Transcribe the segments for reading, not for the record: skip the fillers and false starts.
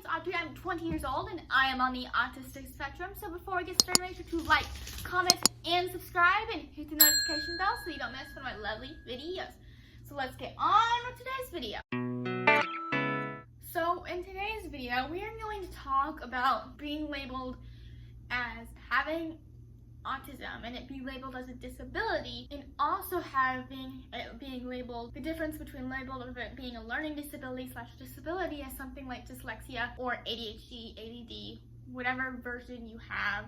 name's Audrey, I'm 20 years old, and I am on the autistic spectrum. So before we get started, make sure to like, comment, and subscribe, and hit the notification bell so you don't miss one of my lovely videos. So let's get on with today's video. So in today's video, we are going to talk about being labeled as having autism and it being labeled as a disability, and also having it being labeled, the difference between labeled of it being a learning disability / disability as something like dyslexia or ADHD, ADD, whatever version you have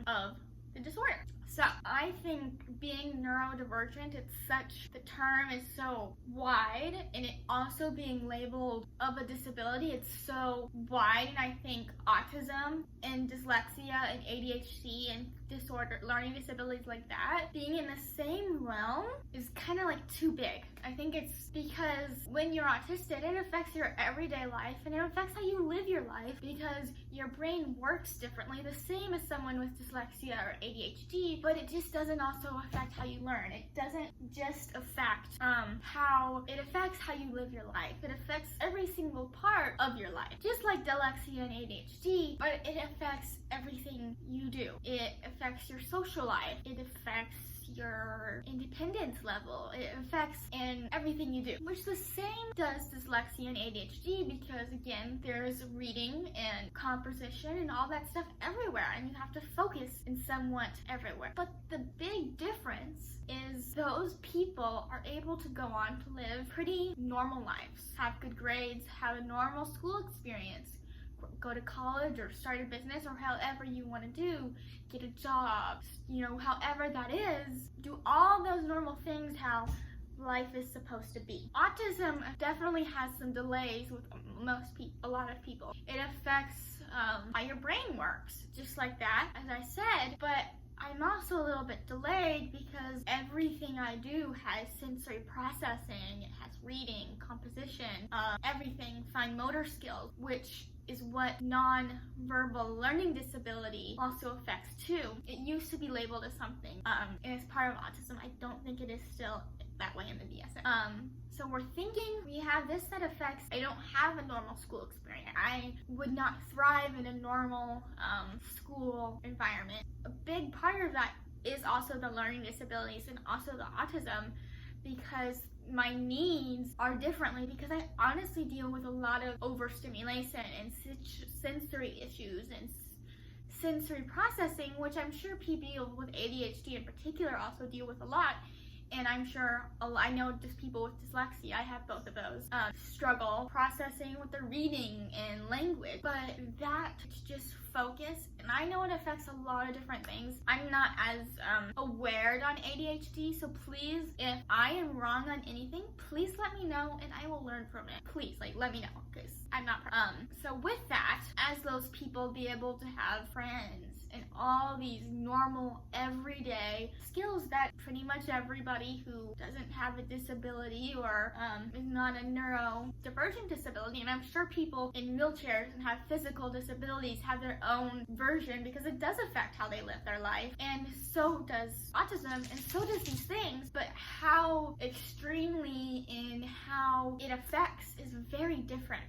of the disorder. So I think being neurodivergent, the term is so wide, and it also being labeled of a disability, it's so wide, and I think autism and dyslexia and ADHD and learning disabilities like that, being in the same realm is kind of like too big. I think it's because when you're autistic, it affects your everyday life and it affects how you live your life because your brain works differently, the same as someone with dyslexia or ADHD, but it just doesn't also affect how you learn. It doesn't just affect it affects how you live your life. It affects every single part of your life, just like dyslexia and ADHD, but it affects everything you do. It affects your social life. It affects your independence level. It affects in everything you do, which the same does dyslexia and ADHD, because again, there's reading and composition and all that stuff everywhere, and you have to focus in somewhat everywhere. But the big difference is those people are able to go on to live pretty normal lives, have good grades, have a normal school experience, go to college or start a business, or however you want to do, get a job, however that is, do all those normal things how life is supposed to be. Autism definitely has some delays with a lot of people. It affects how your brain works, just like that, as I said, but I'm also a little bit delayed because everything I do has sensory processing, it has reading, composition, everything, fine motor skills, which is what non-verbal learning disability also affects too. It used to be labeled as something, and as part of autism. I don't think it is still that way in the DSM. So we're thinking we have this that affects, I don't have a normal school experience. I would not thrive in a normal school environment. A big part of that is also the learning disabilities and also the autism, because my needs are differently, because I honestly deal with a lot of overstimulation and sensory issues and sensory processing, which I'm sure people with ADHD in particular also deal with a lot. And I'm sure, I know just people with dyslexia, I have both of those, struggle processing with the reading and language. But that just focus, and I know it affects a lot of different things. I'm not as aware on ADHD, so please, if I am wrong on anything, please let me know and I will learn from it. Please, let me know, because I'm not so with that, as those people be able to have friends and all these normal everyday skills that pretty much everybody who doesn't have a disability or is not a neurodivergent disability, and I'm sure people in wheelchairs and have physical disabilities have their own version, because it does affect how they live their life, and so does autism, and so does these things, but how extremely in how it affects is very different.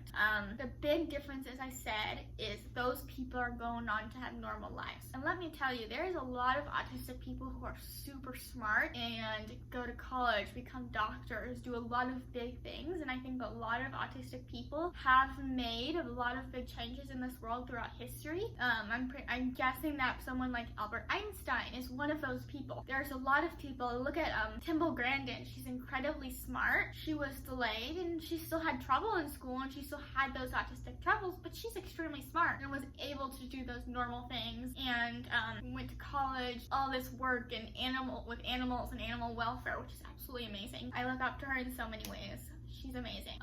The big difference, as I said, is those people are going on to have normal lives. And let me tell you, there's a lot of autistic people who are super smart and go to college, become doctors, do a lot of big things, and I think a lot of autistic people have made a lot of big changes in this world throughout history. I'm guessing that someone like Albert Einstein is one of those people. There's a lot of people, look at Timble Grandin, she's incredibly smart, she was delayed, and she still had trouble in school, and she still had those autistic troubles, but she's extremely smart and was able to do those normal things, and went to college, all this work with animals and animal welfare, which is absolutely amazing. I look up to her in so many ways. She's amazing.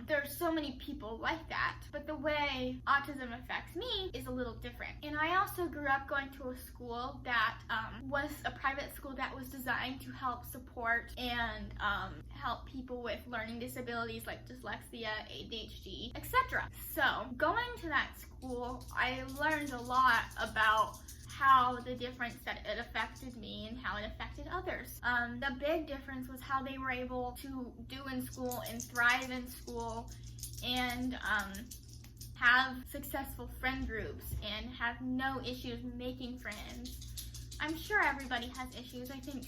There's so many people like that, but the way autism affects me is a little different. And I also grew up going to a school that was a private school that was designed to help support and help people with learning disabilities like dyslexia, ADHD, etc. So going to that school, I learned a lot about how the difference that it affected me and how it affected others. The big difference was how they were able to do in school and thrive in school and have successful friend groups and have no issues making friends. I'm sure everybody has issues. I think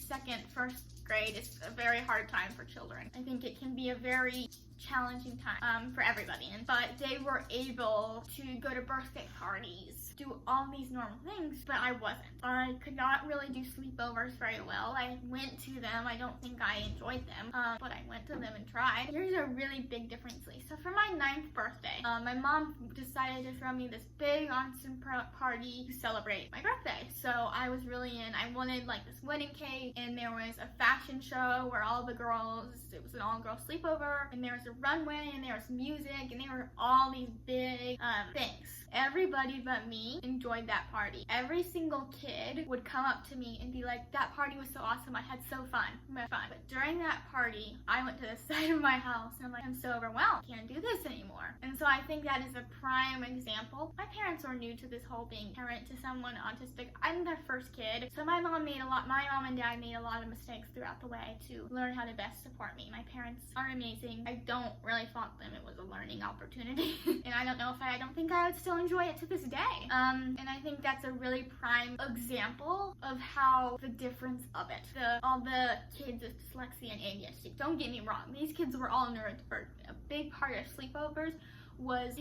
first grade is a very hard time for children. I think it can be a very challenging time for everybody. But they were able to go to birthday parties, do all these normal things, but I wasn't. I could not really do sleepovers very well. I went to them. I don't think I enjoyed them, but I went to them and tried. Here's a really big difference, Lee. So for my 9th birthday, my mom decided to throw me this big awesome party to celebrate my birthday. So I was really in. I wanted like this wedding cake, and there was a fashion show where all the girls, it was an all-girl sleepover, and there was a runway, and there was music, and there were all these big things. Everybody but me enjoyed that party. Every single kid would come up to me and be like, that party was so awesome, I had so fun. But during that party, I went to the side of my house and I'm like, I'm so overwhelmed, I can't do this anymore. And so I think that is a prime example. My parents were new to this whole being parent to someone autistic. I'm their first kid, so my mom and dad made a lot of mistakes throughout the way to learn how to best support me. My parents are amazing. I don't really fault them. It was a learning opportunity. And I don't think I would still enjoy it to this day. And I think that's a really prime example of how the difference of it. All the kids with dyslexia and ADHD. Don't get me wrong, these kids were all neurodivergent. A big part of sleepovers was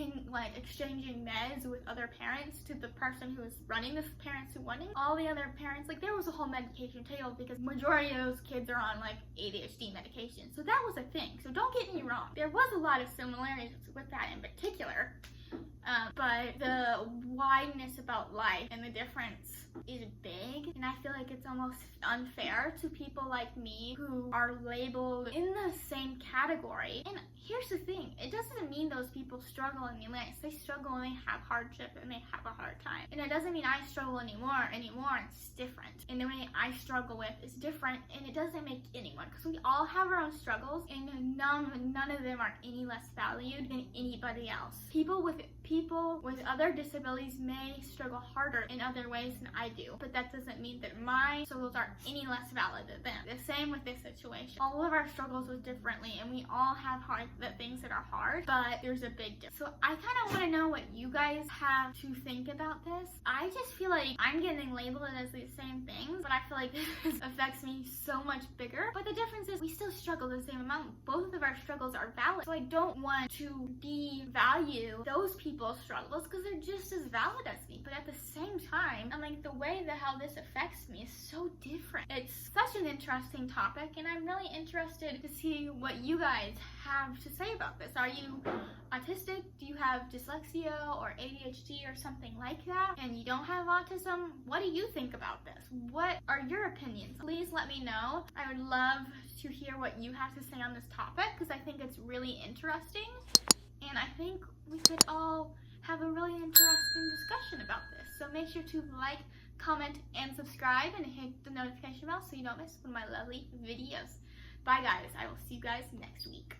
exchanging meds with other parents to the person who was running, the parents who wanted. All the other parents, there was a whole medication table because majority of those kids are on ADHD medication. So that was a thing. So don't get me wrong. There was a lot of similarities with that in particular. But the wideness about life and the difference is big, and I feel like it's almost unfair to people like me who are labeled in the same category. And here's the thing, it doesn't mean those people struggle any less. They struggle and they have hardship and they have a hard time. And it doesn't mean I struggle anymore. It's different. And the way I struggle with is different, and it doesn't make anyone, because we all have our own struggles, and none of them are any less valued than anybody else. People with other disabilities may struggle harder in other ways than I do, but that doesn't mean that my struggles are any less valid than them. The same with this situation. All of our struggles was differently, and we all have things that are hard, but there's a big difference. So I kind of want to know what you guys have to think about this. I just feel like I'm getting labeled as these same things, but I feel like this affects me so much bigger. But the difference is we still struggle the same amount. Both of our struggles are valid. So I don't want to devalue those people's struggles because they're just as valid as me. But at the same time, I'm like, the way that how this affects me is so different. It's such an interesting topic, and I'm really interested to see what you guys have to say about this. Are you autistic? Do you have dyslexia or ADHD or something like that, and you don't have autism? What do you think about this? What are your opinions? Please let me know. I would love to hear what you have to say on this topic because I think it's really interesting, and I think we could all have a really interesting discussion about this. So make sure to like, comment, and subscribe, and hit the notification bell so you don't miss one of my lovely videos. Bye guys, I will see you guys next week.